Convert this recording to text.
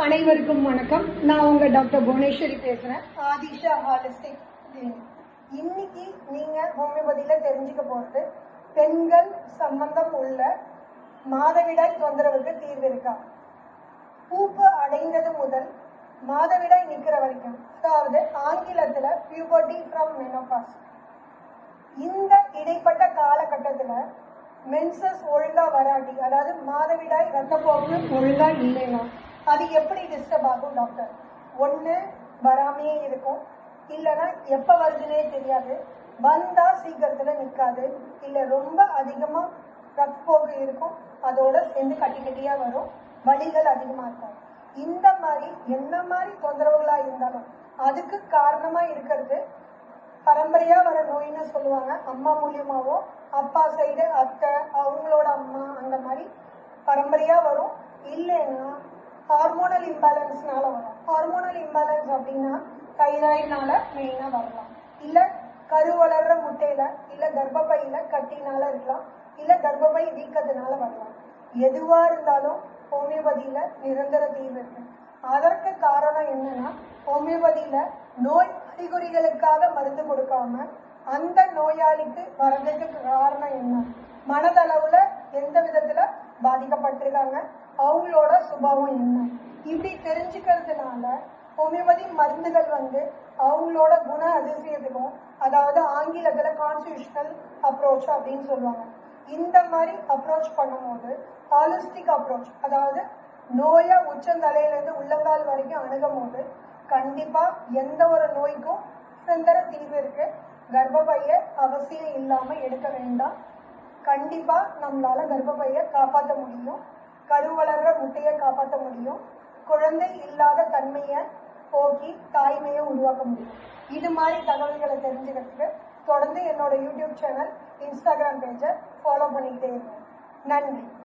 அனைவருக்கும் வணக்கம். நான் உங்க டாக்டர் புவனேஸ்வரி பேசுறேன். Aadhisha holistic clinic. இன்னைக்கு நீங்க ஹோமியோபதியில தெரிஞ்சுக்க போறது பெண்கள் சம்பந்தம் உள்ள மாதவிடாய் தொந்தரவுக்கு தீர்வு இருக்கா. பூப்பு அடைந்தது முதல் மாதவிடாய் நிக்கிற வரைக்கும், அதாவது ஆங்கிலத்துல பியூபர்ட்டி ஃப்ரம் மெனோபாஸ், இந்த இடைப்பட்ட காலகட்டத்துல மென்சஸ் ஒழுங்கா வராட்டி, அதாவது மாதவிடாய் ரத்தப்போக்கு ஒழுங்கா இல்லைன்னா அது எப்படி டிஸ்டர்ப் ஆகும் டாக்டர்? ஒன்று வராமையே இருக்கும், இல்லைன்னா எப்போ வருதுன்னே தெரியாது, வந்தா சீக்கிரத்தில் நிற்காது, இல்லை ரொம்ப அதிகமாக ரத்தப்போக்கு இருக்கும், அதோட சேர்ந்து கட்டி கட்டியாக வரும், வலிகள் அதிகமாக இருக்கும். இந்த மாதிரி என்ன மாதிரி தொந்தரவுகளாக இருந்தாலும் அதுக்கு காரணமாக இருக்கிறது பரம்பரையா வர நோயின்னு சொல்லுவாங்க. அம்மா மூலியமாவோ, அப்பா சைடு அத்தை, அவங்களோட அம்மா, அந்த மாதிரி பரம்பரையா வரும். இல்லைன்னா ஹார்மோனல் இம்பேலன்ஸ்னால வரும். ஹார்மோனல் இம்பேலன்ஸ் அப்படின்னா தைராய்டுனால மெயினா வரலாம், இல்ல கரு வளர்ற முட்டையில, இல்ல கர்ப்பப்பையில கட்டினால இருக்கலாம், இல்ல கர்ப்பப்பை வீக்கத்தினால வரலாம். எதுவா இருந்தாலும் ஹோமியோபதியில நிரந்தர தீர்வு இருக்கு. அதற்கு காரணம் என்னன்னா, ஹோமியோபதியில நோய் அறிகுறிகளுக்காக மருந்து கொடுக்காம அந்த நோயாளிக்கு வர்றதுக்கு காரணம் என்ன, மனதளவுல எந்த விதத்துல பாதிக்கப்பட்டிருக்காங்க, அவங்களோட சுபாவம் என்ன, இப்படி தெரிஞ்சுக்கிறதுனால ஹோமியோபதி மருந்துகள் அவங்களோட குண அதிசயத்துக்கும், அதாவது ஆங்கிலத்துல கான்ஸ்டிடியூஷனல் அப்ரோச் அப்படின்னு சொல்லுவாங்க. இந்த மாதிரி அப்ரோச் பண்ணும்போது ஹாலிஸ்டிக் அப்ரோச், அதாவது நோயை உச்சந்தலையிலிருந்து உள்ளங்கால் வரைக்கும் அணுகும் போது கண்டிப்பா எந்த ஒரு நோய்க்கும் நிரந்தர தீர்வு இருக்கு. கர்ப்பப்பைய அவசியம் இல்லாம எடுக்க வேண்டாம். கண்டிப்பா நம்மளால கர்ப்பப்பைய காப்பாற்ற முடியும், கரு வளர்ற முட்டையை காப்பாற்ற முடியும், குழந்தை இல்லாத தன்மையை போக்கி தாய்மையை உருவாக்க முடியும். இது மாதிரி தகவல்களை தெரிஞ்சுக்கிறதுக்கு தொடர்ந்து என்னோட யூடியூப் சேனல், இன்ஸ்டாகிராம் பேஜை ஃபாலோ பண்ணிக்கிட்டே இருக்கேன். நன்றி.